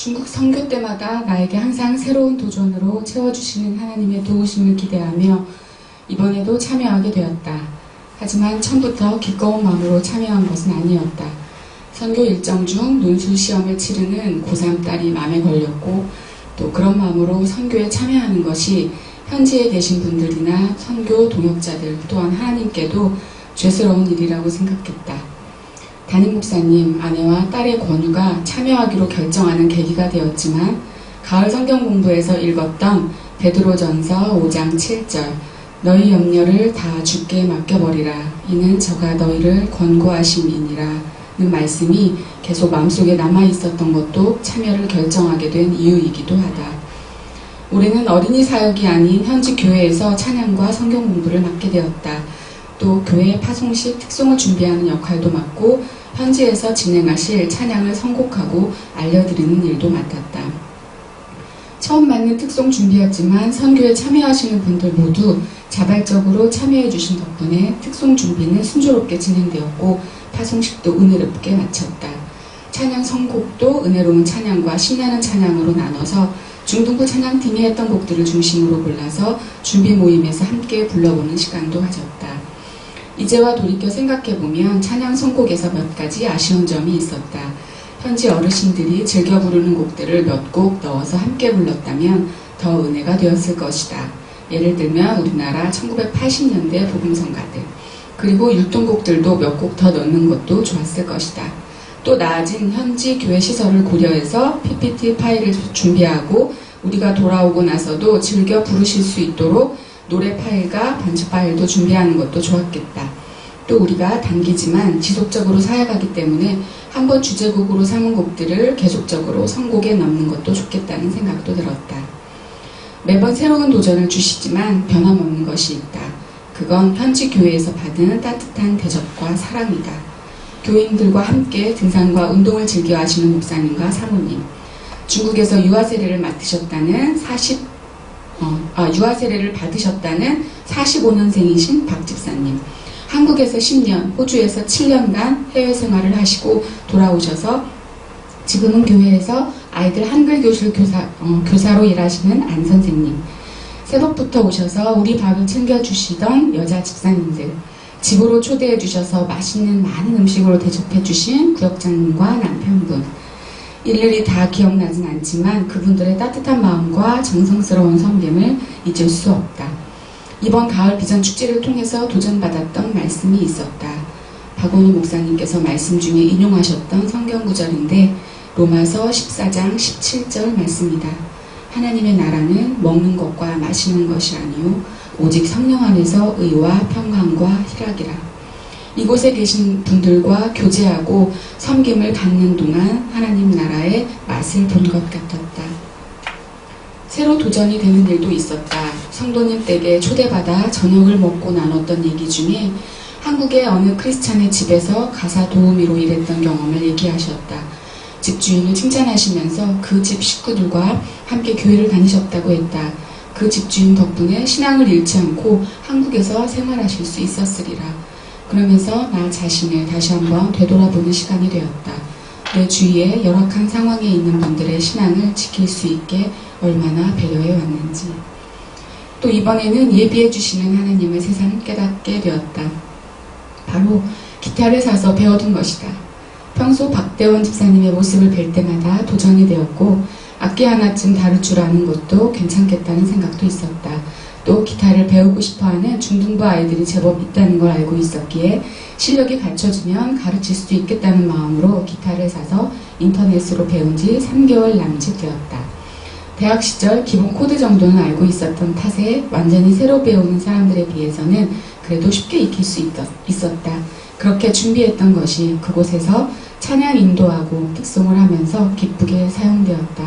중국 선교 때마다 나에게 항상 새로운 도전으로 채워주시는 하나님의 도우심을 기대하며 이번에도 참여하게 되었다. 하지만 처음부터 기꺼운 마음으로 참여한 것은 아니었다. 선교 일정 중 논술 시험을 치르는 고3 딸이 마음에 걸렸고 또 그런 마음으로 선교에 참여하는 것이 현지에 계신 분들이나 선교 동역자들 또한 하나님께도 죄스러운 일이라고 생각했다. 담임 목사님, 아내와 딸의 권유가 참여하기로 결정하는 계기가 되었지만 가을 성경 공부에서 읽었던 베드로전서 5장 7절 너희 염려를 다 주께 맡겨버리라 이는 저가 너희를 권고하심이니라 는 말씀이 계속 마음속에 남아있었던 것도 참여를 결정하게 된 이유이기도 하다. 올해는 어린이 사역이 아닌 현지 교회에서 찬양과 성경 공부를 맡게 되었다. 또 교회 파송식 특송을 준비하는 역할도 맡고 현지에서 진행하실 찬양을 선곡하고 알려드리는 일도 맡았다. 처음 맡는 특송 준비였지만 선교에 참여하시는 분들 모두 자발적으로 참여해 주신 덕분에 특송 준비는 순조롭게 진행되었고 파송식도 은혜롭게 마쳤다. 찬양 선곡도 은혜로운 찬양과 신나는 찬양으로 나눠서 중등부 찬양팀이 했던 곡들을 중심으로 골라서 준비 모임에서 함께 불러보는 시간도 가졌다. 이제와 돌이켜 생각해보면 찬양 선곡에서 몇 가지 아쉬운 점이 있었다. 현지 어르신들이 즐겨 부르는 곡들을 몇 곡 넣어서 함께 불렀다면 더 은혜가 되었을 것이다. 예를 들면 우리나라 1980년대 복음성가들 그리고 율동곡들도 몇 곡 더 넣는 것도 좋았을 것이다. 또 나아진 현지 교회 시설을 고려해서 PPT 파일을 준비하고 우리가 돌아오고 나서도 즐겨 부르실 수 있도록 노래 파일과 반주 파일도 준비하는 것도 좋았겠다. 또 우리가 단기지만 지속적으로 사역하기 때문에 한번 주제곡으로 삼은 곡들을 계속적으로 선곡에 넣는 것도 좋겠다는 생각도 들었다. 매번 새로운 도전을 주시지만 변함없는 것이 있다. 그건 현지 교회에서 받은 따뜻한 대접과 사랑이다. 교인들과 함께 등산과 운동을 즐겨 하시는 목사님과 사모님, 중국에서 유아 세례를 받으셨다는 45년생이신 박 집사님, 한국에서 10년, 호주에서 7년간 해외 생활을 하시고 돌아오셔서 지금은 교회에서 아이들 한글 교실 교사로 일하시는 안 선생님, 새벽부터 오셔서 우리 밥을 챙겨주시던 여자 집사님들, 집으로 초대해 주셔서 맛있는 많은 음식으로 대접해 주신 구역장님과 남편분, 일일이 다 기억나진 않지만 그분들의 따뜻한 마음과 정성스러운 섬김을 잊을 수 없다. 이번 가을 비전 축제를 통해서 도전받았던 말씀이 있었다. 박원우 목사님께서 말씀 중에 인용하셨던 성경 구절인데 로마서 14장 17절 말씀이다. 하나님의 나라는 먹는 것과 마시는 것이 아니요 오직 성령 안에서 의와 평강과 희락이라. 이곳에 계신 분들과 교제하고 섬김을 받는 동안 하나님 나라의 맛을 본 것 같았다. 새로 도전이 되는 일도 있었다. 성도님 댁에 초대받아 저녁을 먹고 나눴던 얘기 중에 한국의 어느 크리스찬의 집에서 가사 도우미로 일했던 경험을 얘기하셨다. 집주인을 칭찬하시면서 그 집 식구들과 함께 교회를 다니셨다고 했다. 그 집주인 덕분에 신앙을 잃지 않고 한국에서 생활하실 수 있었으리라. 그러면서 나 자신을 다시 한번 되돌아보는 시간이 되었다. 내 주위에 열악한 상황에 있는 분들의 신앙을 지킬 수 있게 얼마나 배려해 왔는지. 또 이번에는 예비해 주시는 하나님을 새삼 깨닫게 되었다. 바로 기타를 사서 배워둔 것이다. 평소 박대원 집사님의 모습을 뵐 때마다 도전이 되었고 악기 하나쯤 다룰 줄 아는 것도 괜찮겠다는 생각도 있었다. 또 기타를 배우고 싶어하는 중등부 아이들이 제법 있다는 걸 알고 있었기에 실력이 갖춰지면 가르칠 수도 있겠다는 마음으로 기타를 사서 인터넷으로 배운 지 3개월 남짓 되었다. 대학 시절 기본 코드 정도는 알고 있었던 탓에 완전히 새로 배우는 사람들에 비해서는 그래도 쉽게 익힐 수 있었다. 그렇게 준비했던 것이 그곳에서 찬양 인도하고 특송을 하면서 기쁘게 사용되었다.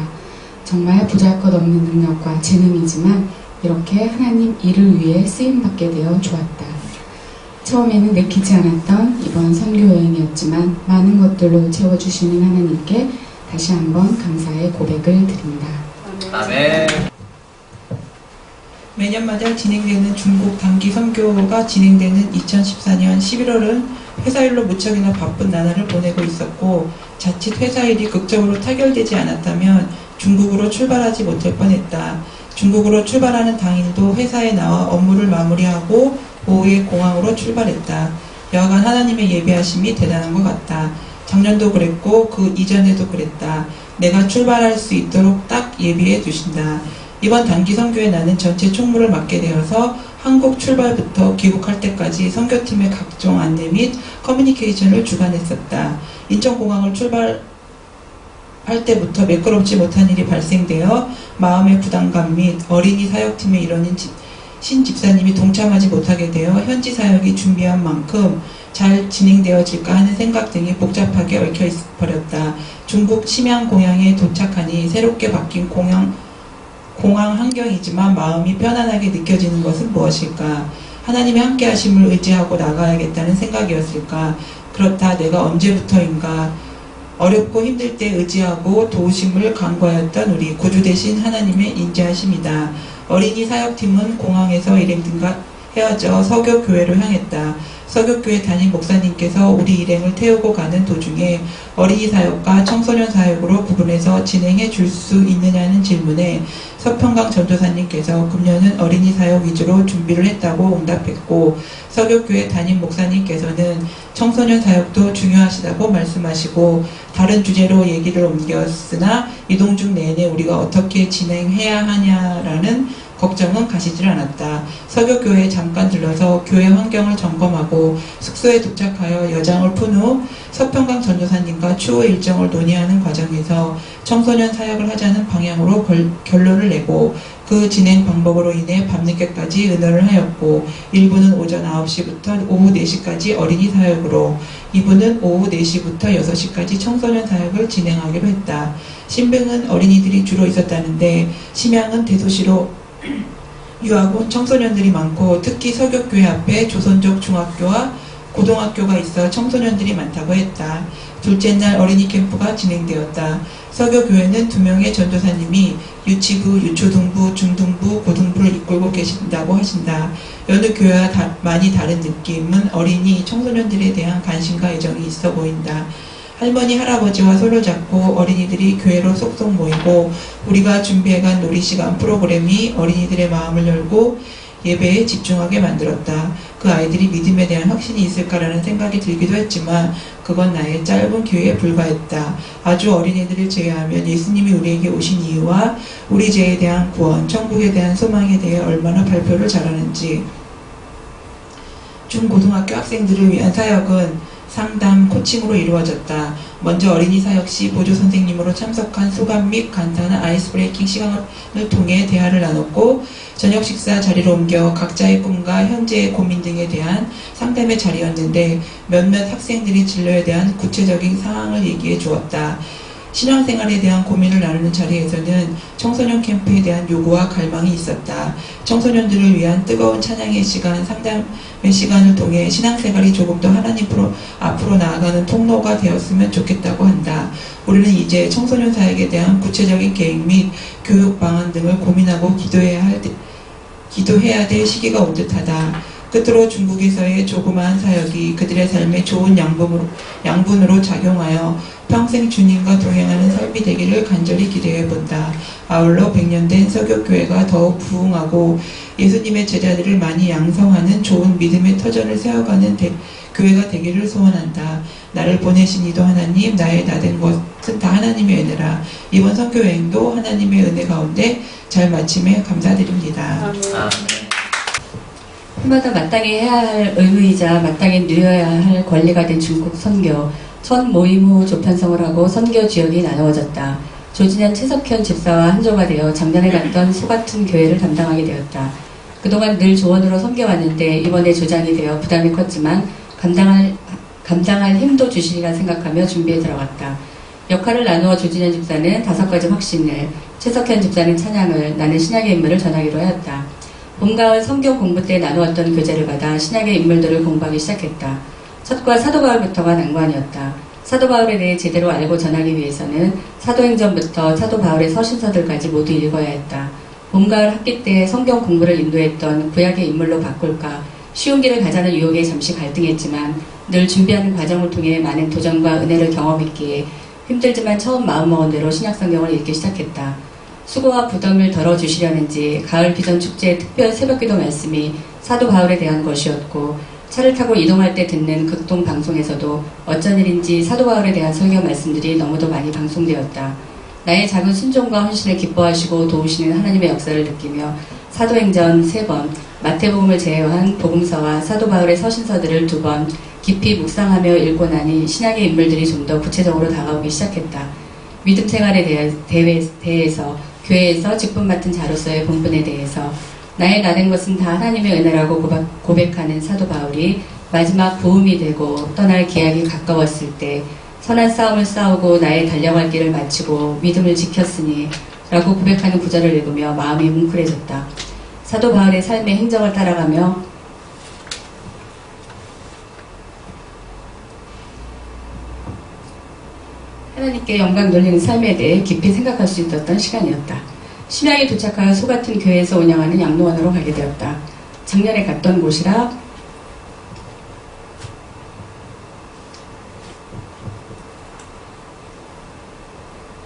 정말 보잘것없는 능력과 재능이지만 이렇게 하나님 일을 위해 쓰임받게 되어 좋았다. 처음에는 내키지 않았던 이번 선교여행이었지만 많은 것들로 채워주시는 하나님께 다시 한번 감사의 고백을 드립니다. 아멘. 매년마다 진행되는 중국 단기 선교가 진행되는 2014년 11월은 회사 일로 무척이나 바쁜 나날을 보내고 있었고 자칫 회사 일이 극적으로 타결되지 않았다면 중국으로 출발하지 못할 뻔했다. 중국으로 출발하는 당일도 회사에 나와 업무를 마무리하고 오후에 공항으로 출발했다. 여하간 하나님의 예비하심이 대단한 것 같다. 작년도 그랬고 그 이전에도 그랬다. 내가 출발할 수 있도록 딱 예비해 두신다. 이번 단기 선교에 나는 전체 총무를 맡게 되어서 한국 출발부터 귀국할 때까지 선교팀의 각종 안내 및 커뮤니케이션을 주관했었다. 인천공항을 출발할 때부터 매끄럽지 못한 일이 발생되어 마음의 부담감 및 어린이 사역팀의 일원인 신 집사님이 동참하지 못하게 되어 현지 사역이 준비한 만큼 잘 진행되어질까 하는 생각 등이 복잡하게 얽혀버렸다. 중국 심양 공항에 도착하니 새롭게 바뀐 공항 환경이지만 마음이 편안하게 느껴지는 것은 무엇일까? 하나님의 함께 하심을 의지하고 나가야겠다는 생각이었을까? 그렇다 내가 언제부터인가 어렵고 힘들 때 의지하고 도우심을 간구하였던 우리 구주 되신 하나님의 인자하심이다. 어린이 사역팀은 공항에서 일행 등과 헤어져 서교교회로 향했다. 서교교회 담임 목사님께서 우리 일행을 태우고 가는 도중에 어린이 사역과 청소년 사역으로 구분해서 진행해 줄 수 있느냐는 질문에 서평강 전도사님께서 금년은 어린이 사역 위주로 준비를 했다고 응답했고 서교교회 담임 목사님께서는 청소년 사역도 중요하시다고 말씀하시고 다른 주제로 얘기를 옮겼으나 이동 중 내내 우리가 어떻게 진행해야 하냐라는 걱정은 가시질 않았다. 서교교회에 잠깐 들러서 교회 환경을 점검하고 숙소에 도착하여 여장을 푼 후 서평강 전도사님과 추후 일정을 논의하는 과정에서 청소년 사역을 하자는 방향으로 결론을 내고 그 진행 방법으로 인해 밤늦게까지 의논을 하였고 1부는 오전 9시부터 오후 4시까지 어린이 사역으로 2부는 오후 4시부터 6시까지 청소년 사역을 진행하기로 했다. 신병은 어린이들이 주로 있었다는데 심양은 대도시로 유학 온 청소년들이 많고 특히 서교교회 앞에 조선족 중학교와 고등학교가 있어 청소년들이 많다고 했다. 둘째 날 어린이 캠프가 진행되었다. 서교교회는 2명의 전도사님이 유치부, 유초등부, 중등부, 고등부를 이끌고 계신다고 하신다. 여느 교회와 많이 다른 느낌은 어린이 청소년들에 대한 관심과 애정이 있어 보인다. 할머니, 할아버지와 손을 잡고 어린이들이 교회로 쏙쏙 모이고 우리가 준비해간 놀이시간 프로그램이 어린이들의 마음을 열고 예배에 집중하게 만들었다. 그 아이들이 믿음에 대한 확신이 있을까라는 생각이 들기도 했지만 그건 나의 짧은 기회에 불과했다. 아주 어린이들을 제외하면 예수님이 우리에게 오신 이유와 우리 죄에 대한 구원, 천국에 대한 소망에 대해 얼마나 발표를 잘하는지. 중고등학교 학생들을 위한 사역은 상담, 코칭으로 이루어졌다. 먼저 어린이 사역 시 보조 선생님으로 참석한 소감 및 간단한 아이스 브레이킹 시간을 통해 대화를 나눴고 저녁 식사 자리로 옮겨 각자의 꿈과 현재의 고민 등에 대한 상담의 자리였는데 몇몇 학생들이 진로에 대한 구체적인 상황을 얘기해 주었다. 신앙생활에 대한 고민을 나누는 자리에서는 청소년 캠프에 대한 요구와 갈망이 있었다. 청소년들을 위한 뜨거운 찬양의 시간, 상담의 시간을 통해 신앙생활이 조금 더 하나님 앞으로 나아가는 통로가 되었으면 좋겠다고 한다. 우리는 이제 청소년 사역에 대한 구체적인 계획 및 교육 방안 등을 고민하고 기도해야 될 시기가 온 듯하다. 끝으로 중국에서의 조그마한 사역이 그들의 삶에 좋은 양분으로 작용하여 평생 주님과 동행하는 삶이 되기를 간절히 기대해본다. 아울러 100년 된 서교교회가 더욱 부흥하고 예수님의 제자들을 많이 양성하는 좋은 믿음의 터전을 세워가는 교회가 되기를 소원한다. 나를 보내신 이도 하나님, 나의 나된 것은 다 하나님의 은혜라. 이번 선교여행도 하나님의 은혜 가운데 잘 마침에 감사드립니다. 해마다 마땅히 해야 할 의무이자 마땅히 누려야 할 권리가 된 중국 선교. 첫 모임 후 조편성을 하고 선교 지역이 나누어졌다. 조진현, 최석현 집사와 한조가 되어 작년에 갔던 소같은 교회를 담당하게 되었다. 그동안 늘 조언으로 섬겨왔는데 이번에 조장이 되어 부담이 컸지만 감당할 힘도 주시리라 생각하며 준비에 들어갔다. 역할을 나누어 조진현 집사는 5가지 확신을, 최석현 집사는 찬양을, 나는 신약의 인물을 전하기로 하였다. 봄, 가을 성경 공부 때 나누었던 교재를 받아 신약의 인물들을 공부하기 시작했다. 첫과 사도 바울부터가 난관이었다. 사도 바울에 대해 제대로 알고 전하기 위해서는 사도행전부터 사도 바울의 서신서들까지 모두 읽어야 했다. 봄, 가을 학기 때 성경 공부를 인도했던 구약의 인물로 바꿀까 쉬운 길을 가자는 유혹에 잠시 갈등했지만 늘 준비하는 과정을 통해 많은 도전과 은혜를 경험했기에 힘들지만 처음 마음먹은 대로 신약성경을 읽기 시작했다. 수고와 부담을 덜어주시려는지 가을 비전 축제의 특별 새벽기도 말씀이 사도 바울에 대한 것이었고, 차를 타고 이동할 때 듣는 극동 방송에서도 어쩐 일인지 사도 바울에 대한 설교 말씀들이 너무도 많이 방송되었다. 나의 작은 순종과 헌신을 기뻐하시고 도우시는 하나님의 역사를 느끼며 사도행전 3번, 마태복음을 제외한 복음서와 사도 바울의 서신서들을 2번 깊이 묵상하며 읽고 나니 신약의 인물들이 좀 더 구체적으로 다가오기 시작했다. 믿음 생활에 대해서, 교회에서 직분 맡은 자로서의 본분에 대해서, 나의 나된 것은 다 하나님의 은혜라고 고백하는 사도 바울이 마지막 부음이 되고 떠날 기약이 가까웠을 때 선한 싸움을 싸우고 나의 달려갈 길을 마치고 믿음을 지켰으니 라고 고백하는 구절을 읽으며 마음이 뭉클해졌다. 사도 바울의 삶의 행적을 따라가며 하나님께 영광 돌리는 삶에 대해 깊이 생각할 수 있었던 시간이었다. 심양에 도착하여 소같은 교회에서 운영하는 양로원으로 가게 되었다. 작년에 갔던 곳이라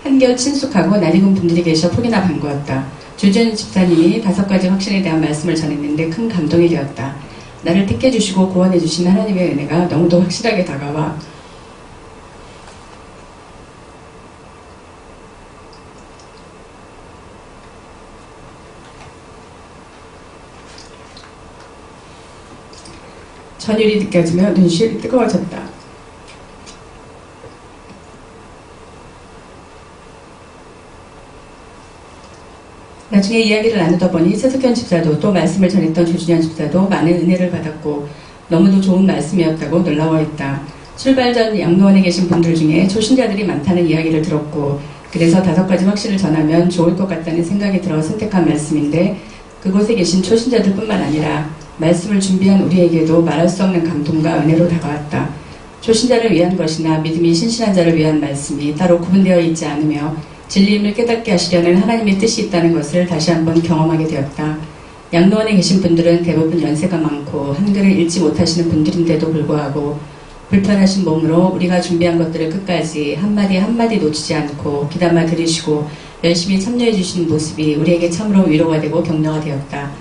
한결 친숙하고 낯익은 분들이 계셔 폭이나 반가웠다. 조준 집사님이 5가지 확신에 대한 말씀을 전했는데 큰 감동이 되었다. 나를 택해 주시고 구원해 주신 하나님의 은혜가 너무도 확실하게 다가와 전율이 느껴지며 눈시울이 뜨거워졌다. 나중에 이야기를 나누다 보니 최석현 집사도 또 말씀을 전했던 조준현 집사도 많은 은혜를 받았고 너무도 좋은 말씀이었다고 놀라워했다. 출발 전 양로원에 계신 분들 중에 초신자들이 많다는 이야기를 들었고, 그래서 5가지 확신을 전하면 좋을 것 같다는 생각이 들어 선택한 말씀인데, 그곳에 계신 초신자들 뿐만 아니라 말씀을 준비한 우리에게도 말할 수 없는 감동과 은혜로 다가왔다. 초신자를 위한 것이나 믿음이 신실한 자를 위한 말씀이 따로 구분되어 있지 않으며 진리임을 깨닫게 하시려는 하나님의 뜻이 있다는 것을 다시 한번 경험하게 되었다. 양로원에 계신 분들은 대부분 연세가 많고 한글을 읽지 못하시는 분들인데도 불구하고 불편하신 몸으로 우리가 준비한 것들을 끝까지 한마디 한마디 놓치지 않고 귀담아 들으시고 열심히 참여해 주시는 모습이 우리에게 참으로 위로가 되고 격려가 되었다.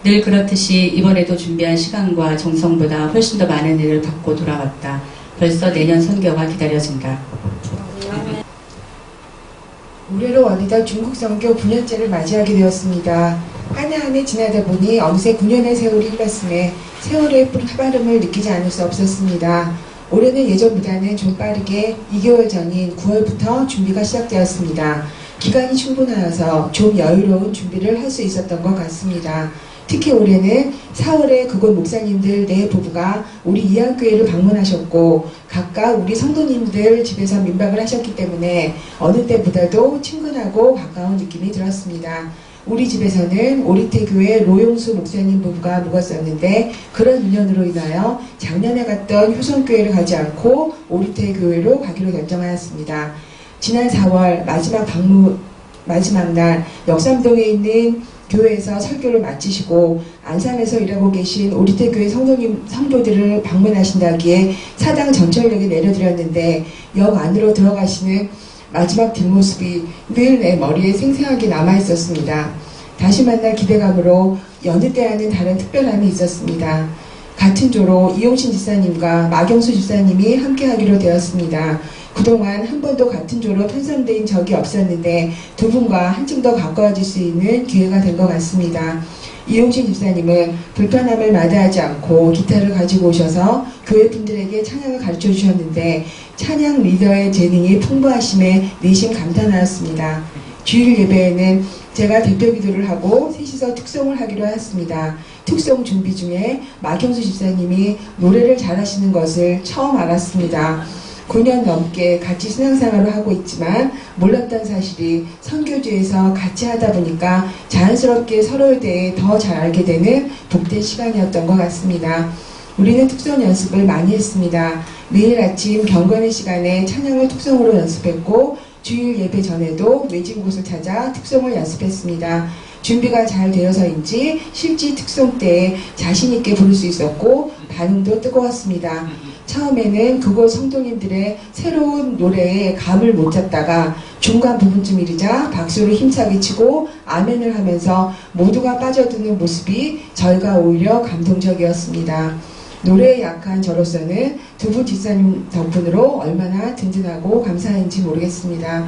늘 그렇듯이 이번에도 준비한 시간과 정성보다 훨씬 더 많은 일을 받고 돌아왔다. 벌써 내년 선교가 기다려진다. 올해로 어느덧 중국 선교 9년째를 맞이하게 되었습니다. 한 해 한 해 지나다 보니 어느새 9년의 세월이 흘렀음에 세월의 빠름을 느끼지 않을 수 없었습니다. 올해는 예전보다는 좀 빠르게 2개월 전인 9월부터 준비가 시작되었습니다. 기간이 충분하여서 좀 여유로운 준비를 할 수 있었던 것 같습니다. 특히 올해는 4월에 그곳 목사님들 4부부가 우리 이안교회를 방문하셨고 각각 우리 성도님들 집에서 민박을 하셨기 때문에 어느 때보다도 친근하고 가까운 느낌이 들었습니다. 우리 집에서는 오리태교회 로용수 목사님 부부가 묵었었는데 그런 인연으로 인하여 작년에 갔던 효성교회를 가지 않고 오리태교회로 가기로 결정하였습니다. 지난 4월 마지막 날 역삼동에 있는 교회에서 설교를 마치시고 안산에서 일하고 계신 오리태교회 성도들을 방문하신다기에 사당 전철역에 내려드렸는데 역 안으로 들어가시는 마지막 뒷모습이 늘 내 머리에 생생하게 남아있었습니다. 다시 만날 기대감으로 여느 때와는 다른 특별함이 있었습니다. 같은 조로 이용신 집사님과 마경수 집사님이 함께하기로 되었습니다. 그동안 한 번도 같은 조로 편성된 적이 없었는데 두 분과 한층 더 가까워질 수 있는 기회가 된 것 같습니다. 이용신 집사님은 불편함을 마다하지 않고 기타를 가지고 오셔서 교회 분들에게 찬양을 가르쳐 주셨는데 찬양 리더의 재능이 풍부하심에 내심 감탄하였습니다. 주일 예배에는 제가 대표 기도를 하고 셋이서 특송을 하기로 하였습니다. 특송 준비 중에 마경수 집사님이 노래를 잘하시는 것을 처음 알았습니다. 9년 넘게 같이 신앙생활을 하고 있지만 몰랐던 사실이 선교지에서 같이 하다 보니까 자연스럽게 서로에 대해 더 잘 알게 되는 복된 시간이었던 것 같습니다. 우리는 특송 연습을 많이 했습니다. 매일 아침 경건의 시간에 찬양을 특송으로 연습했고 주일 예배 전에도 외진 곳을 찾아 특송을 연습했습니다. 준비가 잘 되어서인지 실제 특송 때에 자신 있게 부를 수 있었고 반응도 뜨거웠습니다. 처음에는 그곳 성도님들의 새로운 노래에 감을 못 잡다가 중간 부분쯤 이르자 박수를 힘차게 치고 아멘을 하면서 모두가 빠져드는 모습이 저희가 오히려 감동적이었습니다. 노래에 약한 저로서는 두 분 집사님 덕분으로 얼마나 든든하고 감사한지 모르겠습니다.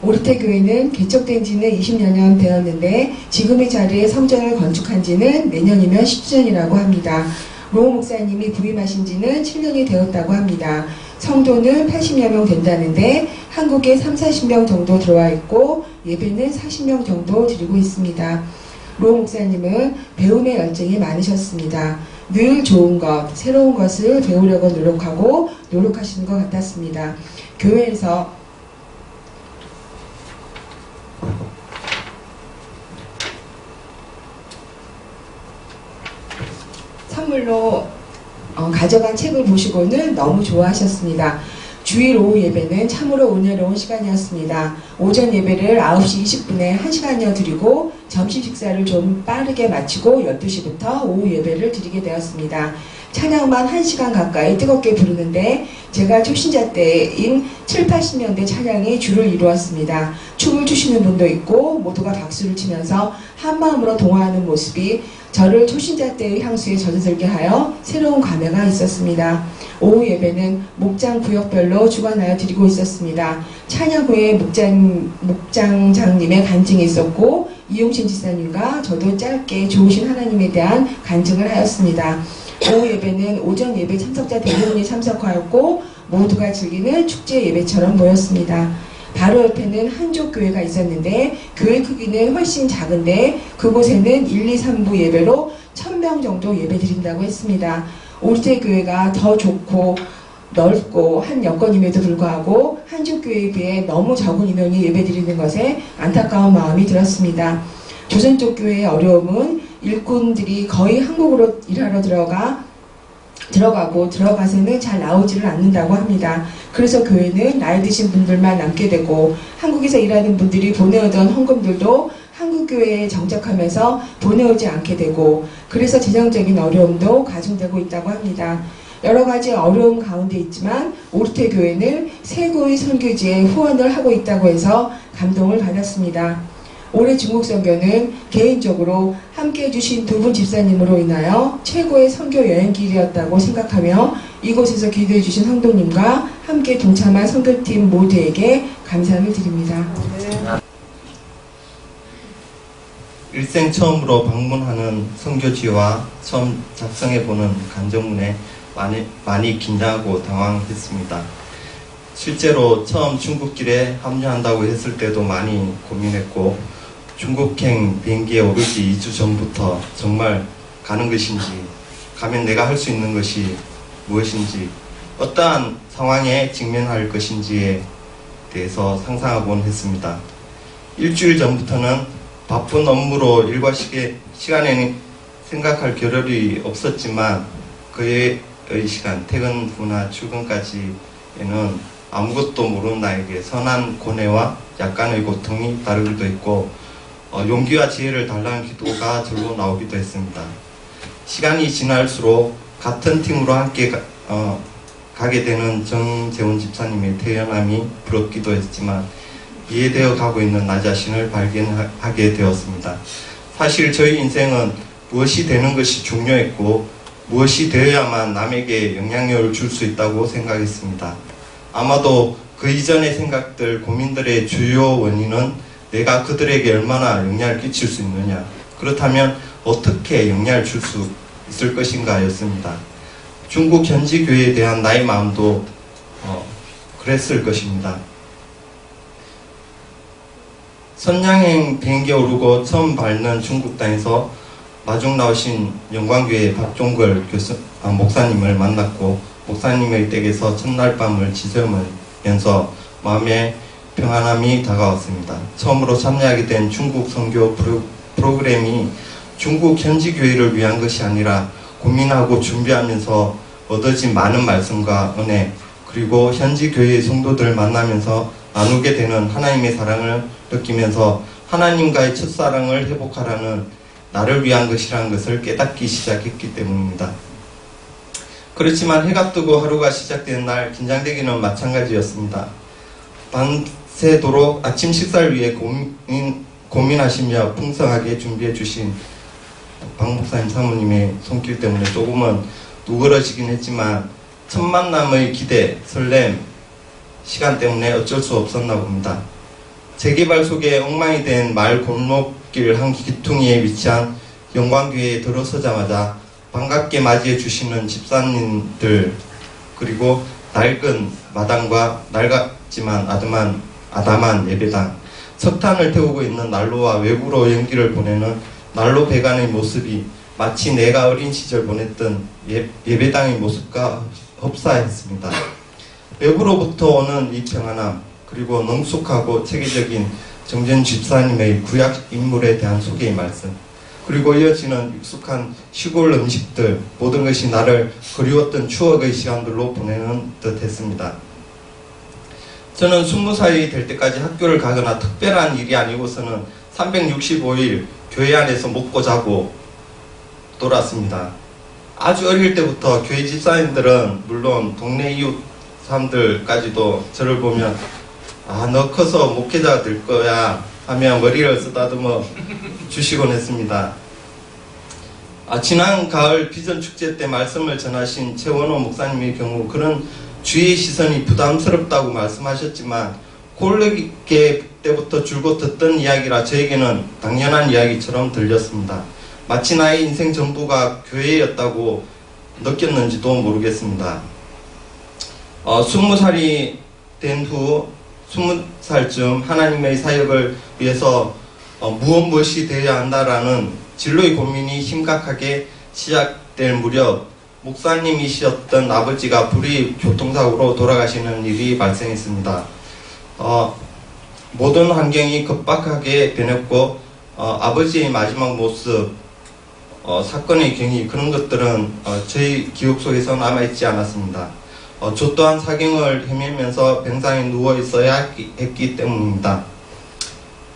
오리태 교회는 개척된 지는 20여 년 되었는데 지금의 자리에 성전을 건축한 지는 내년이면 10주년이라고 합니다. 로 목사님이 부임하신 지는 7년이 되었다고 합니다. 성도는 80여 명 된다는데 한국에 30-40명 정도 들어와 있고 예배는 40명 정도 드리고 있습니다. 로 목사님은 배움의 열정이 많으셨습니다. 늘 좋은 것, 새로운 것을 배우려고 노력하시는 것 같았습니다. 교회에서 선물로 가져간 책을 보시고는 너무 좋아하셨습니다. 주일 오후 예배는 참으로 은혜로운 시간이었습니다. 오전 예배를 9시 20분에 1시간여 드리고 점심 식사를 좀 빠르게 마치고 12시부터 오후 예배를 드리게 되었습니다. 찬양만 1시간 가까이 뜨겁게 부르는데 제가 초신자 때인 7, 80년대 찬양이 주를 이루었습니다. 춤을 추시는 분도 있고 모두가 박수를 치면서 한마음으로 동화하는 모습이 저를 초신자 때의 향수에 젖어들게 하여 새로운 감회가 있었습니다. 오후 예배는 목장 구역별로 주관하여 드리고 있었습니다. 찬양 후에 목장장님의 간증이 있었고 이용신 지사님과 저도 짧게 좋으신 하나님에 대한 간증을 하였습니다. 오후 예배는 오전 예배 참석자 대부분이 참석하였고 모두가 즐기는 축제 예배처럼 보였습니다. 바로 옆에는 한족교회가 있었는데 교회 크기는 훨씬 작은데 그곳에는 1, 2, 3부 예배로 1000명 정도 예배 드린다고 했습니다. 오리태 교회가 더 좋고 넓고 한 여건임에도 불구하고 한족교회에 비해 너무 적은 인원이 예배 드리는 것에 안타까운 마음이 들었습니다. 조선 쪽 교회의 어려움은 일꾼들이 거의 한국으로 일하러 들어가고 들어가서는 잘 나오지를 않는다고 합니다. 그래서 교회는 나이 드신 분들만 남게 되고 한국에서 일하는 분들이 보내오던 헌금들도 한국교회에 정착하면서 보내오지 않게 되고 그래서 재정적인 어려움도 가중되고 있다고 합니다. 여러 가지 어려움 가운데 있지만 오리태 교회는 세고의 선교지에 후원을 하고 있다고 해서 감동을 받았습니다. 올해 중국 선교는 개인적으로 함께 해주신 두 분 집사님으로 인하여 최고의 선교 여행길이었다고 생각하며 이곳에서 기도해 주신 성도님과 함께 동참한 선교팀 모두에게 감사를 드립니다. 일생 처음으로 방문하는 선교지와 처음 작성해보는 간정문에 많이 긴장하고 당황했습니다. 실제로 처음 중국길에 합류한다고 했을 때도 많이 고민했고 중국행 비행기에 오르기 2주 전부터 정말 가는 것인지 가면 내가 할 수 있는 것이 무엇인지 어떠한 상황에 직면할 것인지에 대해서 상상하곤 했습니다. 일주일 전부터는 바쁜 업무로 일과 시간에는 생각할 겨를이 없었지만 그의 시간, 퇴근 후나 출근까지에는 아무것도 모르는 나에게 선한 고뇌와 약간의 고통이 따르기도 했고 용기와 지혜를 달라는 기도가 절로 나오기도 했습니다. 시간이 지날수록 같은 팀으로 함께 가게 되는 정재훈 집사님의 태연함이 부럽기도 했지만 이해되어 가고 있는 나 자신을 발견하게 되었습니다. 사실 저희 인생은 무엇이 되는 것이 중요했고 무엇이 되어야만 남에게 영향력을 줄 수 있다고 생각했습니다. 아마도 그 이전의 생각들, 고민들의 주요 원인은 내가 그들에게 얼마나 영향을 끼칠 수 있느냐, 그렇다면 어떻게 영향을 줄 수 있을 것인가 였습니다. 중국 현지 교회에 대한 나의 마음도 그랬을 것입니다. 선양행 비행기에 오르고 처음 밟는 중국 땅에서 마중 나오신 영광교회 박종걸 목사님을 만났고 목사님의 댁에서 첫날 밤을 지새우면서 마음에 평안함이 다가왔습니다. 처음으로 참여하게 된 중국 선교 프로그램이 중국 현지 교회를 위한 것이 아니라 고민하고 준비하면서 얻어진 많은 말씀과 은혜, 그리고 현지 교회의 성도들 만나면서 나누게 되는 하나님의 사랑을 느끼면서 하나님과의 첫사랑을 회복하라는 나를 위한 것이라는 것을 깨닫기 시작했기 때문입니다. 그렇지만 해가 뜨고 하루가 시작되는 날 긴장되기는 마찬가지였습니다. 밤새도록 아침 식사를 위해 고민하시며 풍성하게 준비해 주신 박 목사님 사모님의 손길 때문에 조금은 누그러지긴 했지만 첫 만남의 기대, 설렘, 시간 때문에 어쩔 수 없었나 봅니다. 재개발 속에 엉망이 된 마을 골목길 한 귀퉁이에 위치한 영광교회에 들어서자마자 반갑게 맞이해 주시는 집사님들, 그리고 낡은 마당과 낡았지만 아담한 예배당, 석탄을 태우고 있는 난로와 외부로 연기를 보내는 난로 배관의 모습이 마치 내가 어린 시절 보냈던 예배당의 모습과 흡사했습니다. 외부로부터 오는 이 평안함, 그리고 능숙하고 체계적인 정전 집사님의 구약 인물에 대한 소개의 말씀, 그리고 이어지는 익숙한 시골 음식들, 모든 것이 나를 그리웠던 추억의 시간들로 보내는 듯 했습니다. 저는 20살이 될 때까지 학교를 가거나 특별한 일이 아니고서는 365일 교회 안에서 먹고 자고 놀았습니다. 아주 어릴 때부터 교회 집사님들은 물론 동네 이웃 사람들까지도 저를 보면 너 커서 목회자가 될 거야 하며 머리를 쓰다듬어 주시곤 했습니다. 지난 가을 비전 축제 때 말씀을 전하신 최원호 목사님의 경우 그런 주위의 시선이 부담스럽다고 말씀하셨지만 콜레기 때부터 줄곧 듣던 이야기라 저에게는 당연한 이야기처럼 들렸습니다. 마치 나의 인생 전부가 교회였다고 느꼈는지도 모르겠습니다. 20살이 된 후 20살쯤 하나님의 사역을 위해서 무엇이 되어야 한다라는 진로의 고민이 심각하게 시작될 무렵 목사님이셨던 아버지가 불의 교통사고로 돌아가시는 일이 발생했습니다. 모든 환경이 급박하게 변했고 아버지의 마지막 모습, 사건의 경위, 그런 것들은 저희 기억 속에서 남아있지 않았습니다. 저 또한 사경을 헤매면서 병상에 누워있어야 했기 때문입니다.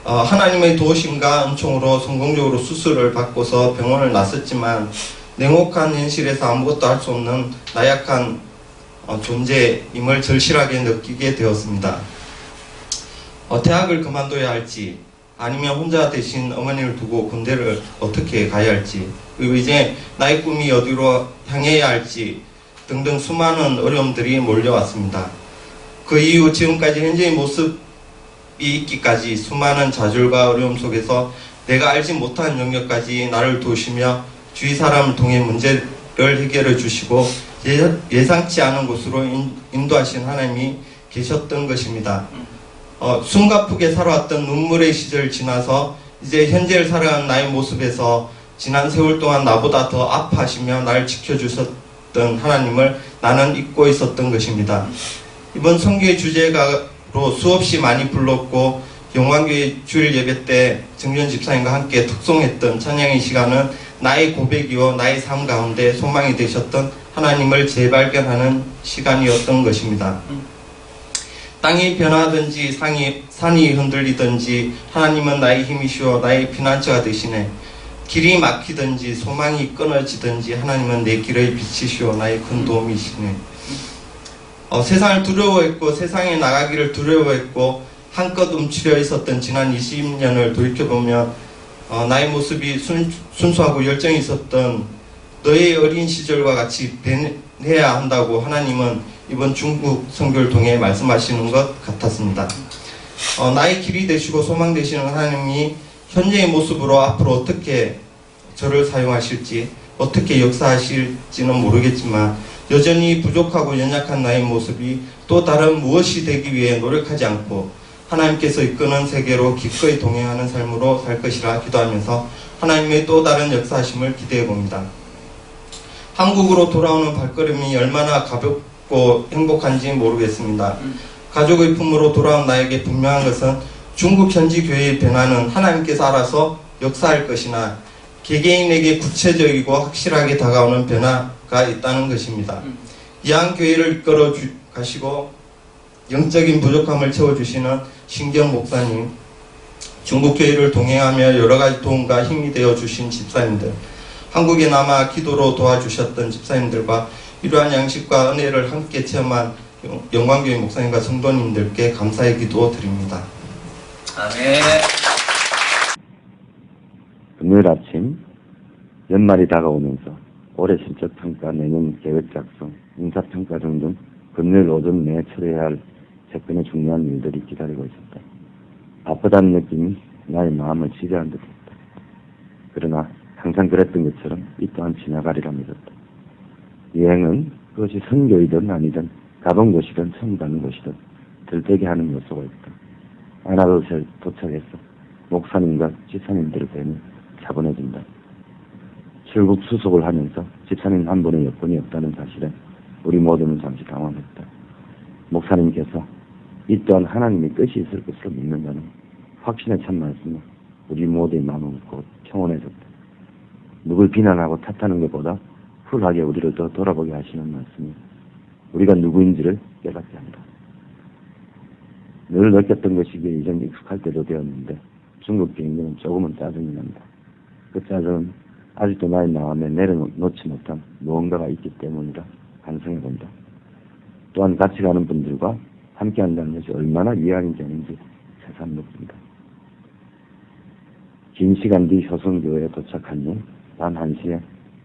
하나님의 도우심과 은총으로 성공적으로 수술을 받고서 병원을 나섰지만 냉혹한 현실에서 아무것도 할 수 없는 나약한 존재임을 절실하게 느끼게 되었습니다. 대학을 그만둬야 할지, 아니면 혼자 대신 어머니를 두고 군대를 어떻게 가야 할지, 그리고 이제 나의 꿈이 어디로 향해야 할지 등등 수많은 어려움들이 몰려왔습니다. 그 이후 지금까지 현재의 모습이 있기까지 수많은 좌절과 어려움 속에서 내가 알지 못한 영역까지 나를 도우시며 주위 사람을 통해 문제를 해결해 주시고 예상치 않은 곳으로 인도하신 하나님이 계셨던 것입니다. 숨가쁘게 살아왔던 눈물의 시절 지나서 이제 현재를 살아가는 나의 모습에서 지난 세월 동안 나보다 더 아파하시며 날 지켜주셨던 하나님을 나는 잊고 있었던 것입니다. 이번 선교의 주제가로 수없이 많이 불렀고 영광교회 주일 예배 때 정전 집사님과 함께 특송했던 찬양의 시간은 나의 고백이요 나의 삶 가운데 소망이 되셨던 하나님을 재발견하는 시간이었던 것입니다. 땅이 변하든지 산이 흔들리든지 하나님은 나의 힘이시오 나의 피난처가 되시네. 길이 막히든지 소망이 끊어지든지 하나님은 내 길의 빛이시오 나의 큰 도움이시네. 세상을 두려워했고 세상에 나가기를 두려워했고 한껏 움츠려 있었던 지난 20년을 돌이켜보면 나의 모습이 순수하고 열정이 있었던 너의 어린 시절과 같이 변해야 한다고 하나님은 이번 중국 선교를 통해 말씀하시는 것 같았습니다. 나의 길이 되시고 소망 되시는 하나님이 현재의 모습으로 앞으로 어떻게 저를 사용하실지 어떻게 역사하실지는 모르겠지만 여전히 부족하고 연약한 나의 모습이 또 다른 무엇이 되기 위해 노력하지 않고 하나님께서 이끄는 세계로 기꺼이 동행하는 삶으로 살 것이라 기도하면서 하나님의 또 다른 역사하심을 기대해 봅니다. 한국으로 돌아오는 발걸음이 얼마나 가볍고 행복한지 모르겠습니다. 가족의 품으로 돌아온 나에게 분명한 것은 중국 현지 교회의 변화는 하나님께서 알아서 역사할 것이나 개개인에게 구체적이고 확실하게 다가오는 변화가 있다는 것입니다. 이한 교회를 이끌어 가시고 영적인 부족함을 채워주시는 신경 목사님, 중국 교회를 동행하며 여러가지 도움과 힘이 되어 주신 집사님들, 한국에 남아 기도로 도와주셨던 집사님들과 이러한 양식과 은혜를 함께 체험한 영광교회 목사님과 성도님들께 감사의 기도 드립니다. 아멘. 금요일 아침 연말이 다가오면서 올해 실적평가, 내년 계획 작성, 인사평가 등등 금요일 오전 내에 처리해야 할 세건의 중요한 일들이 기다리고 있었다. 바쁘다는 느낌이 나의 마음을 지배한 듯했다. 그러나 항상 그랬던 것처럼 이 또한 지나가리라 믿었다. 여행은 그것이 선교이든 아니든 가본 곳이든 처음 가는 곳이든 들뜨게 하는 요소가 있다. 아나도스에 도착해서 목사님과 집사님들을 뵈니 차분해진다. 출국 수속을 하면서 집사님 한 분의 여권이 없다는 사실에 우리 모두는 잠시 당황했다. 목사님께서 이 또한 하나님의 뜻이 있을 것으로 믿는다는 확신에 찬 말씀을 우리 모두의 마음을 곧 평온해졌다. 누굴 비난하고 탓하는 것보다 쿨하게 우리를 더 돌아보게 하시는 말씀이 우리가 누구인지를 깨닫게 한다. 늘 느꼈던 것이기에 이전 익숙할 때도 되었는데 중국 비행기는 조금은 짜증이 난다. 그 짜증은 아직도 나의 마음에 내려놓지 못한 무언가가 있기 때문이라 반성해본다. 또한 같이 가는 분들과 함께 한다는 것이 얼마나 위안이 되는지 새삼 느낀다. 긴 시간 뒤 효성교회에 도착한 후 단 1시에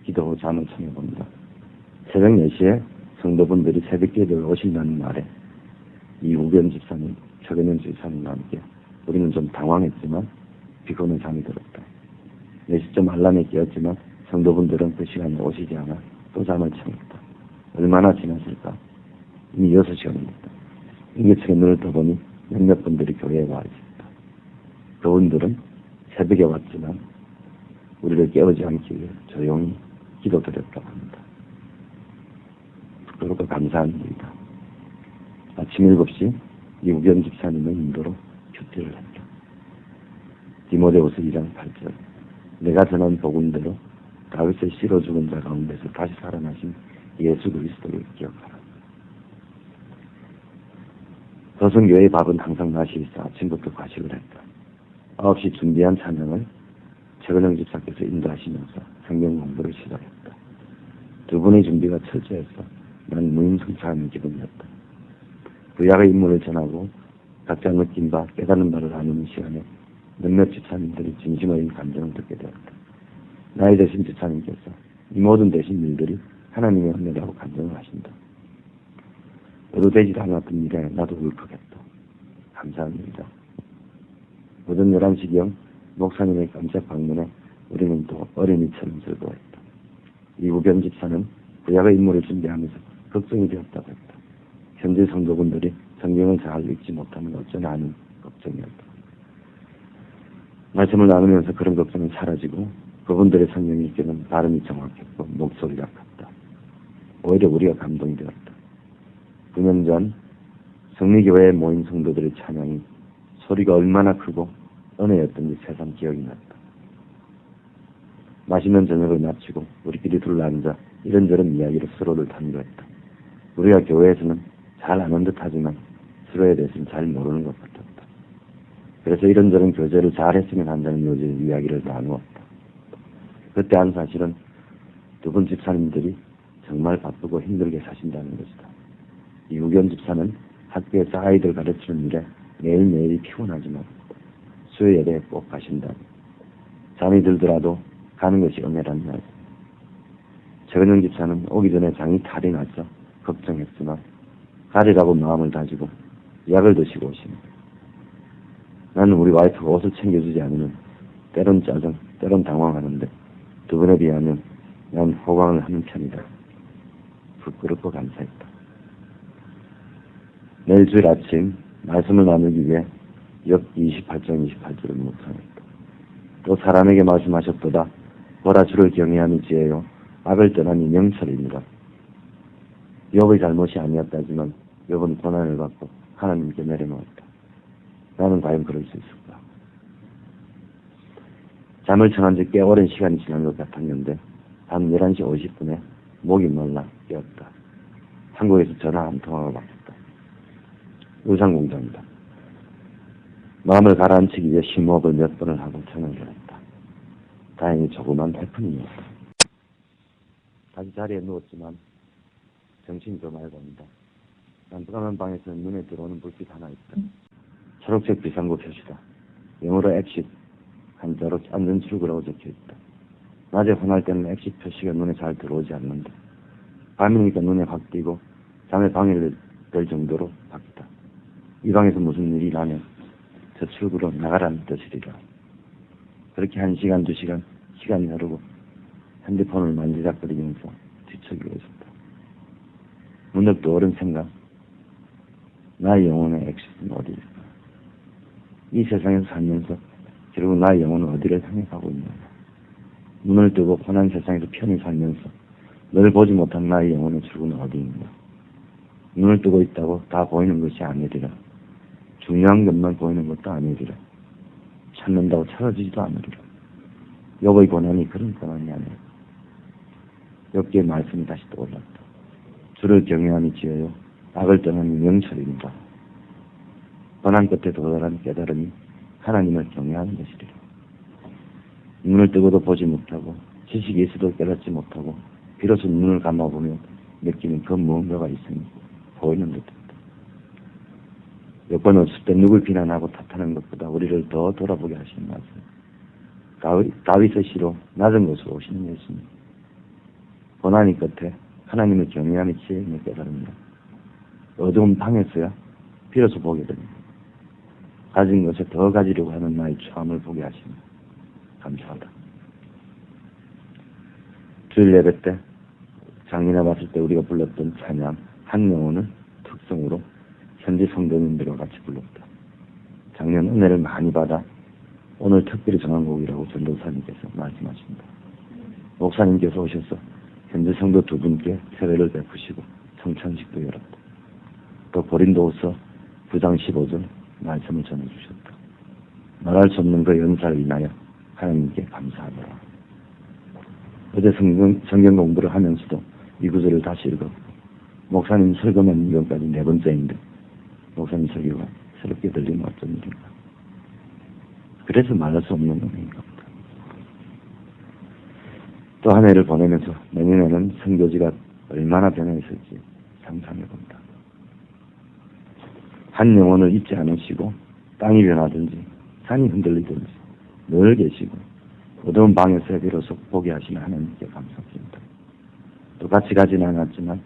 기도 후 잠을 청해봅니다. 새벽 4시에 성도분들이 새벽기도에 오신다는 말에 이우변 집사님, 최근현 집사님과 함께 우리는 좀 당황했지만 비건의 잠이 들었다. 4시쯤 알람이 깨었지만 성도분들은 그 시간에 오시지 않아 또 잠을 청했다. 얼마나 지났을까? 이미 6시간이 됐다. 인기척에 눈을 떠보니 몇몇 분들이 교회에 와 있었다. 그분들은 새벽에 왔지만 우리를 깨우지 않기 위해 조용히 기도드렸다고 합니다. 부끄럽고 감사한 일이다. 아침 7시 이우변 집사님의 인도로 큐티를 했다. 디모데후서 2장 8절 내가 전한 복음대로 다윗의 씨로 죽은 자 가운데서 다시 살아나신 예수 그리스도를 기억하라. 도성교회의 밥은 항상 맛이 있어 아침부터 과식을 했다. 9시 준비한 찬양을 최근영 집사께서 인도하시면서 성경 공부를 시작했다. 두 분의 준비가 철저해서 난 무임승차하는 기분이었다. 구약의 인물을 전하고 각자 느낀 바 깨닫는 바를 나누는 시간에 몇몇 집사님들이 진심어린 감정을 듣게 되었다. 나의 대신 집사님께서 이 모든 대신 일들이 하나님의 은혜라고 간증을 하신다. 의도되지 않았던 일에 나도 울컥했다. 감사한 일이다. 오전 11시경 목사님의 깜짝 방문에 우리는 또 어린이처럼 즐거워했다. 이우변 집사는 구약의 인물을 준비하면서 걱정이 되었다고 했다. 현재 성도분들이 성경을 잘 읽지 못하면 어쩌나 하는 걱정이었다. 말씀을 나누면서 그런 걱정은 사라지고 그분들의 성경 읽기는 발음이 정확했고 목소리가 컸다. 오히려 우리가 감동이 되었다. 9년 전 성리교회에 모인 성도들의 찬양이 소리가 얼마나 크고 은혜였던지 새삼 기억이 났다. 맛있는 저녁을 마치고 우리끼리 둘러앉아 이런저런 이야기로 서로를 단교했다. 우리가 교회에서는 잘 아는 듯하지만 서로에 대해서는 잘 모르는 것 같았다. 그래서 이런저런 교제를 잘 했으면 한다는 요지의 이야기를 나누었다. 그때 한 사실은 두 분 집사님들이 정말 바쁘고 힘들게 사신다는 것이다. 이우견 집사는 학교에서 아이들 가르치는 일에 매일매일이 피곤하지만 수요 예배에 꼭 가신다. 잠이 들더라도 가는 것이 은혜란 말. 최근영 집사는 오기 전에 장이 탈이 나서 걱정했으나 가리라고 마음을 다지고 약을 드시고 오십니다. 나는 우리 와이프가 옷을 챙겨주지 않으면 때론 짜증, 때론 당황하는데 두 분에 비하면 난 호강을 하는 편이다. 부끄럽고 감사했다. 내일 주일 아침 말씀을 나누기 위해 역 28장 28절을 묵상했다. 또 사람에게 말씀하셨도다. 보라 주를 경외함이 지혜요 악을 떠나니 명철입니다. 욥의 잘못이 아니었다지만 욥은 고난을 받고 하나님께 내려놓았다. 나는 과연 그럴 수 있을까? 잠을 청한 지 꽤 오랜 시간이 지난 것 같았는데 밤 11시 50분에 목이 말라 깨었다. 한국에서 전화 한 통화가 왔다. 의상공장이다. 마음을 가라앉히기 위해 심호흡을 몇 번을 하고 전화를 했다. 다행히 조그만 해프닝이었다. 다시 자리에 누웠지만 정신이 더 맑아온다. 깜깜한 방에서 눈에 들어오는 불빛 하나 있다. 초록색 비상구 표시다. 영어로 exit, 한자로 안전 출구라고 적혀있다. 낮에 혼할 때는 exit 표시가 눈에 잘 들어오지 않는다. 밤이니까 눈에 확 띄고 잠에 방해를 될 정도로 바뀌다. 이 방에서 무슨 일이 나면 저 출구로 나가라는 뜻이리라. 그렇게 1시간, 2시간 시간이 흐르고 핸드폰을 만지작거리면서 뒤척이고 있었다. 문득 떠오른 생각. 나의 영혼의 엑시트는 어디 있을까? 이 세상에서 살면서 결국 나의 영혼은 어디를 향해 가고 있는가? 눈을 뜨고 혼한 세상에서 편히 살면서 늘 보지 못한 나의 영혼의 출구는 어디 있는가? 눈을 뜨고 있다고 다 보이는 것이 아니리라. 중요한 것만 보이는 것도 아니리라. 찾는다고 찾아지지도 않으리라. 욥의 고난이 그런 고난이 아니라. 욥기의 말씀이 다시 떠올랐다. 주를 경외함이 지어요 악을 떠나는 명철입니다. 고난 끝에 도달한 깨달음이 하나님을 경외하는 것이리라. 눈을 뜨고도 보지 못하고 지식이 있어도 깨닫지 못하고 비로소 눈을 감아보며 느끼는 그 무언가가 있으니 보이는 듯했다. 여건 없을 때 누굴 비난하고 탓하는 것보다 우리를 더 돌아보게 하시는 말씀. 다윗의 시로 낮은 곳으로 오시는 예수님. 고난이 끝에 하나님의 경외함이 지혜임을 깨달습니다. 어두운 방에서야 비로소 보게 됩니다. 가진 것에 더 가지려고 하는 나의 처함을 보게 하시니 감사하다. 주일 예배 때 장인에 봤을 때 우리가 불렀던 찬양 한 영혼을 특성으로 현지 성도님들과 같이 불렀다. 작년 은혜를 많이 받아 오늘 특별히 정한 곡이라고 전도사님께서 말씀하십니다. 목사님께서 오셔서 현지 성도 두 분께 세례를 베푸시고 성찬식도 열었다. 또 고린도후서 9장 15절 말씀을 전해주셨다. 말할 수 없는 그 연사를 인하여 하나님께 감사하노라. 어제 성경 공부를 하면서도 이 구절을 다시 읽었고 목사님 설교만 이번까지 4번째인데 목사님 설교가 새롭게 들리면 어쩐 일인가. 그래서 말할 수 없는 은혜인 겁니다. 또 한 해를 보내면서 내년에는 선교지가 얼마나 변화했을지 상상해본다. 한 영혼을 잊지 않으시고 땅이 변하든지 산이 흔들리든지 늘 계시고 어두운 방에서 비로소 보게 하시는 하나님께 감사드립니다. 또 같이 가지는 않았지만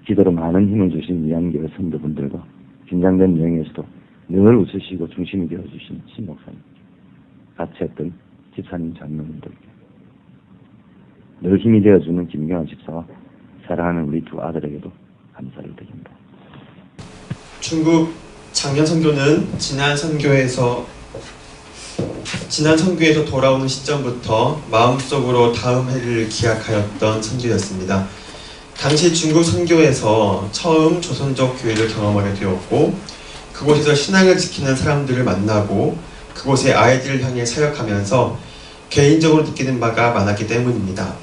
기도로 많은 힘을 주신 이한교회 성도분들과 긴장된 여행에서도 늘 웃으시고 중심이 되어주신 신목사님, 같이 했던 집사님 장로님들께 늘 힘이 되어주는 김경환 집사와 사랑하는 우리 두 아들에게도 감사를 드립니다. 중국 작년 선교는 지난 선교에서 돌아오는 시점부터 마음속으로 다음 해를 기약하였던 선교였습니다. 당시 중국 선교에서 처음 조선족 교회를 경험하게 되었고 그곳에서 신앙을 지키는 사람들을 만나고 그곳의 아이들을 향해 사역하면서 개인적으로 느끼는 바가 많았기 때문입니다.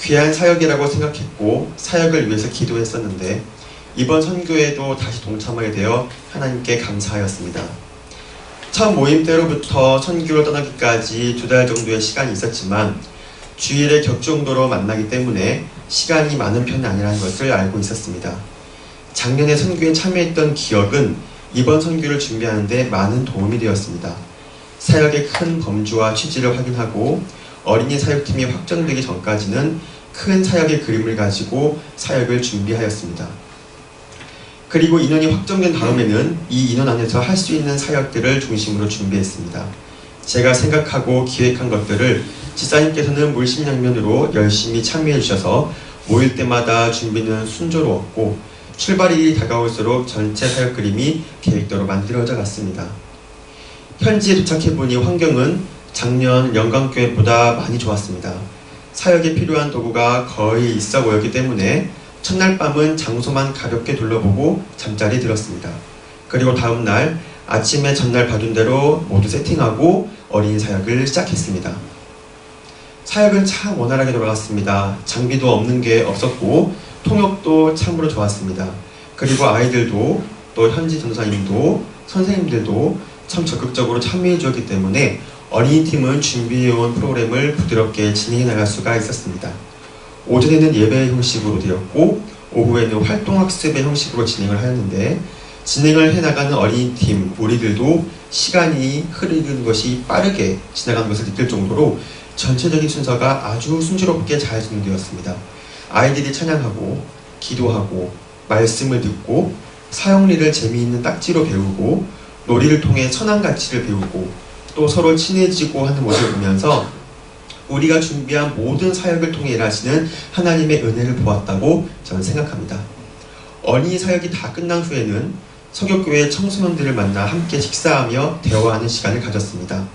귀한 사역이라고 생각했고 사역을 위해서 기도했었는데 이번 선교에도 다시 동참하게 되어 하나님께 감사하였습니다. 첫 모임 때로부터 선교를 떠나기까지 2달 정도의 시간이 있었지만 주일에 격정도로 만나기 때문에 시간이 많은 편이 아니라는 것을 알고 있었습니다. 작년에 선교에 참여했던 기억은 이번 선교를 준비하는 데 많은 도움이 되었습니다. 사역의 큰 범주와 취지를 확인하고 어린이 사역팀이 확정되기 전까지는 큰 사역의 그림을 가지고 사역을 준비하였습니다. 그리고 인원이 확정된 다음에는 이 인원 안에서 할 수 있는 사역들을 중심으로 준비했습니다. 제가 생각하고 기획한 것들을 지사님께서는 물심양면으로 열심히 참여해 주셔서 모일 때마다 준비는 순조로웠고 출발일이 다가올수록 전체 사역 그림이 계획대로 만들어져 갔습니다. 현지에 도착해보니 환경은 작년 영광교회보다 많이 좋았습니다. 사역에 필요한 도구가 거의 있어 보였기 때문에 첫날 밤은 장소만 가볍게 둘러보고 잠자리 들었습니다. 그리고 다음날 아침에 전날 봐둔 대로 모두 세팅하고 어린이 사역을 시작했습니다. 사역은 참 원활하게 돌아갔습니다. 장비도 없는 게 없었고 통역도 참으로 좋았습니다. 그리고 아이들도 또 현지 전도사님도 선생님들도 참 적극적으로 참여해 주었기 때문에 어린이팀은 준비해온 프로그램을 부드럽게 진행해 나갈 수가 있었습니다. 오전에는 예배 형식으로 되었고 오후에는 활동학습의 형식으로 진행을 하였는데, 진행을 해나가는 어린이팀 우리들도 시간이 흐르는 것이 빠르게 지나가는 것을 느낄 정도로 전체적인 순서가 아주 순조롭게 잘 진행되었습니다. 아이들이 찬양하고 기도하고 말씀을 듣고 사형리를 재미있는 딱지로 배우고 놀이를 통해 선한 가치를 배우고 또 서로 친해지고 하는 모습을 보면서 우리가 준비한 모든 사역을 통해 일하시는 하나님의 은혜를 보았다고 저는 생각합니다. 어린이 사역이 다 끝난 후에는 서교교회 청소년들을 만나 함께 식사하며 대화하는 시간을 가졌습니다.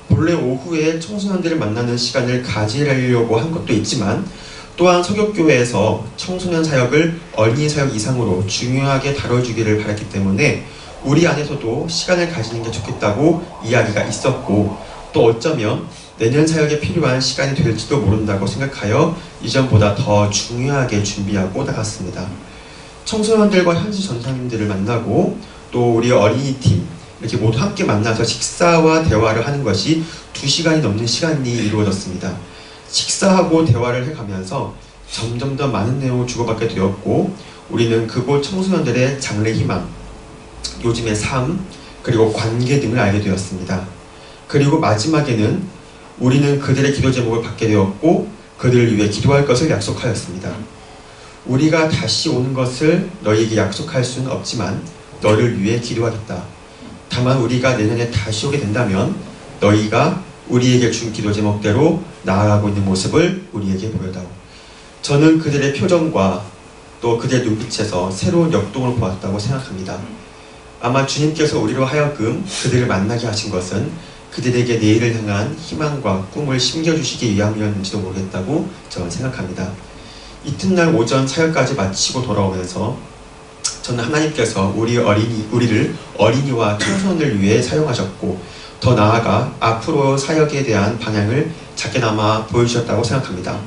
본래 오후에 청소년들을 만나는 시간을 가지려고 한 것도 있지만 또한 서교교회에서 청소년 사역을 어린이 사역 이상으로 중요하게 다뤄주기를 바랐기 때문에 우리 안에서도 시간을 가지는 게 좋겠다고 이야기가 있었고, 또 어쩌면 내년 사역에 필요한 시간이 될지도 모른다고 생각하여 이전보다 더 중요하게 준비하고 나갔습니다. 청소년들과 현지 전사님들을 만나고 또 우리 어린이팀 이렇게 모두 함께 만나서 식사와 대화를 하는 것이 2시간이 넘는 시간이 이루어졌습니다. 식사하고 대화를 해가면서 점점 더 많은 내용을 주고받게 되었고, 우리는 그곳 청소년들의 장래 희망, 요즘의 삶, 그리고 관계 등을 알게 되었습니다. 그리고 마지막에는 우리는 그들의 기도 제목을 받게 되었고 그들을 위해 기도할 것을 약속하였습니다. 우리가 다시 오는 것을 너희에게 약속할 수는 없지만 너를 위해 기도하겠다. 다만 우리가 내년에 다시 오게 된다면 너희가 우리에게 준 기도 제목대로 나아가고 있는 모습을 우리에게 보여다오. 저는 그들의 표정과 또 그들의 눈빛에서 새로운 역동을 보았다고 생각합니다. 아마 주님께서 우리로 하여금 그들을 만나게 하신 것은 그들에게 내일을 향한 희망과 꿈을 심겨주시기 위함이었는지도 모르겠다고 저는 생각합니다. 이튿날 오전 사역까지 마치고 돌아오면서 저는 하나님께서 우리를 어린이와 청소년을 위해 사용하셨고 더 나아가 앞으로 사역에 대한 방향을 작게나마 보여주셨다고 생각합니다.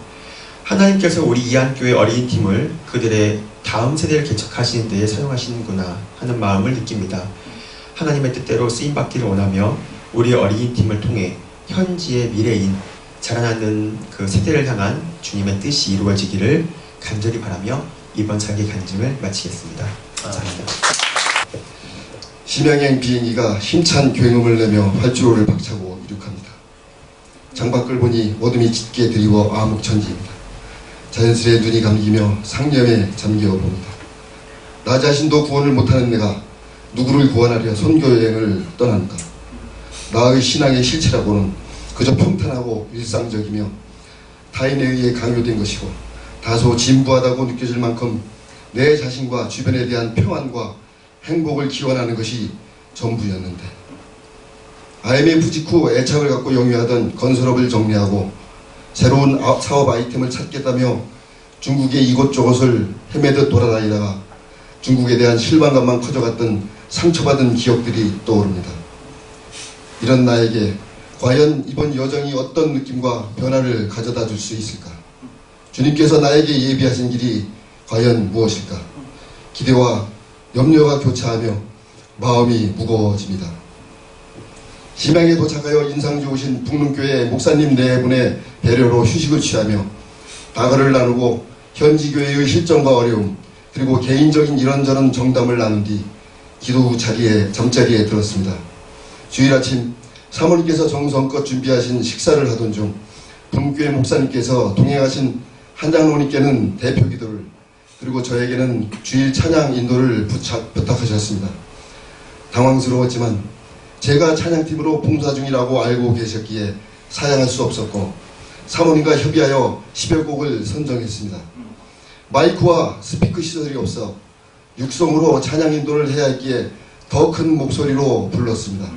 하나님께서 우리 이안교회 어린이팀을 그들의 다음 세대를 개척하시는 데에 사용하시는구나 하는 마음을 느낍니다. 하나님의 뜻대로 쓰임받기를 원하며 우리 어린이팀을 통해 현지의 미래인 자라나는 그 세대를 향한 주님의 뜻이 이루어지기를 간절히 바라며 이번 설계 간증을 마치겠습니다. 감사합니다. 심양행 비행기가 힘찬 굉음을 내며 활주로를 박차고 이륙합니다. 창밖을 보니 어둠이 짙게 드리워 암흑천지입니다. 자연스레 눈이 감기며 상념에 잠겨봅니다. 나 자신도 구원을 못하는 내가 누구를 구원하려 선교여행을 떠나는가. 나의 신앙의 실체라고는 그저 평탄하고 일상적이며 타인에 의해 강요된 것이고 다소 진부하다고 느껴질 만큼 내 자신과 주변에 대한 평안과 행복을 기원하는 것이 전부였는데, IMF 직후 애착을 갖고 영위하던 건설업을 정리하고 새로운 사업 아이템을 찾겠다며 중국의 이곳저곳을 헤매듯 돌아다니다가 중국에 대한 실망감만 커져갔던 상처받은 기억들이 떠오릅니다. 이런 나에게 과연 이번 여정이 어떤 느낌과 변화를 가져다 줄 수 있을까? 주님께서 나에게 예비하신 길이 과연 무엇일까? 기대와 염려가 교차하며 마음이 무거워집니다. 심양에 도착하여 인상 좋으신 북릉교회 목사님 4분의 배려로 휴식을 취하며 다가를 나누고 현지 교회의 실정과 어려움 그리고 개인적인 이런저런 정담을 나눈 뒤 기도 자리에 잠자리에 들었습니다. 주일 아침 사모님께서 정성껏 준비하신 식사를 하던 중 분교회 목사님께서 동행하신 한장로님께는 대표 기도를 그리고 저에게는 주일 찬양 인도를 부탁하셨습니다. 당황스러웠지만 제가 찬양팀으로 봉사 중이라고 알고 계셨기에 사양할 수 없었고 사모님과 협의하여 10여 곡을 선정했습니다. 마이크와 스피커 시설이 없어 육성으로 찬양 인도를 해야 했기에 더 큰 목소리로 불렀습니다.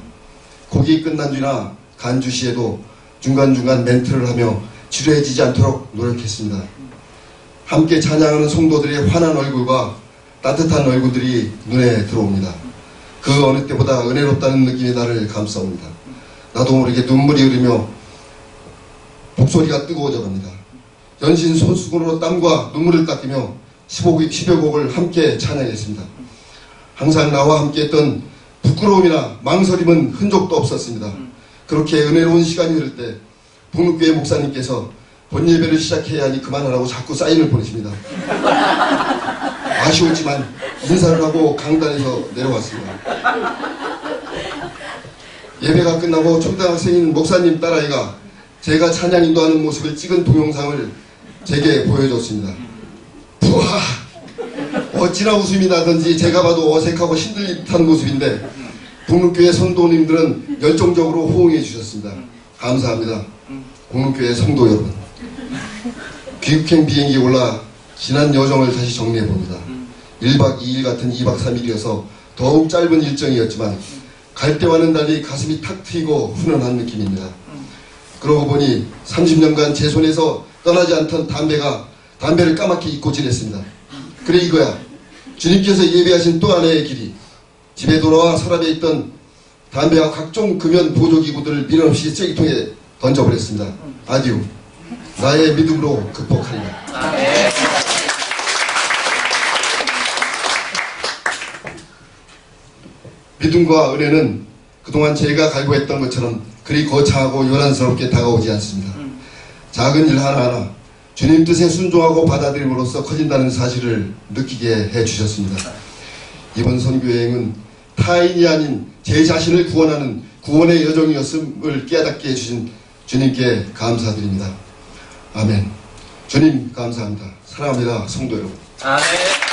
곡이 끝난 뒤나 간주 시에도 중간중간 멘트를 하며 지루해지지 않도록 노력했습니다. 함께 찬양하는 성도들의 환한 얼굴과 따뜻한 얼굴들이 눈에 들어옵니다. 그 어느 때보다 은혜롭다는 느낌이 나를 감싸옵니다. 나도 모르게 눈물이 흐르며 목소리가 뜨거워져 갑니다. 연신 손수건으로 땀과 눈물을 닦으며 10여 곡을 함께 찬양했습니다. 항상 나와 함께 했던 부끄러움이나 망설임은 흔적도 없었습니다. 그렇게 은혜로운 시간이 흐를 때 북릉교회 목사님께서 본 예배를 시작해야 하니 그만하라고 자꾸 사인을 보내십니다. 아쉬웠지만 인사를 하고 강단에서 내려왔습니다. 예배가 끝나고 초등학생인 목사님 딸아이가 제가 찬양 인도하는 모습을 찍은 동영상을 제게 보여줬습니다. 부하! 어찌나 웃음이 나든지 제가 봐도 어색하고 힘들 듯한 모습인데 공릉교회 성도님들은 열정적으로 호응해 주셨습니다. 감사합니다. 공릉교회 성도 여러분. 귀국행 비행기에 올라 지난 여정을 다시 정리해 봅니다. 1박 2일 같은 2박 3일이어서 더욱 짧은 일정이었지만 갈 때와는 달리 가슴이 탁 트이고 훈훈한 느낌입니다. 그러고 보니 30년간 제 손에서 떠나지 않던 담배를 까맣게 잊고 지냈습니다. 그래 이거야. 주님께서 예배하신 또 하나의 길이 집에 돌아와 서랍에 있던 담배와 각종 금연 보조기구들을 미련 없이 쓰레기통에 던져버렸습니다. 아디오. 나의 믿음으로 극복하리라. 믿음과 은혜는 그동안 제가 갈구했던 것처럼 그리 거창하고 요란스럽게 다가오지 않습니다. 작은 일 하나하나 주님 뜻에 순종하고 받아들임으로써 커진다는 사실을 느끼게 해주셨습니다. 이번 선교여행은 타인이 아닌 제 자신을 구원하는 구원의 여정이었음을 깨닫게 해주신 주님께 감사드립니다. 아멘. 주님 감사합니다. 사랑합니다. 성도 여러분. 아멘.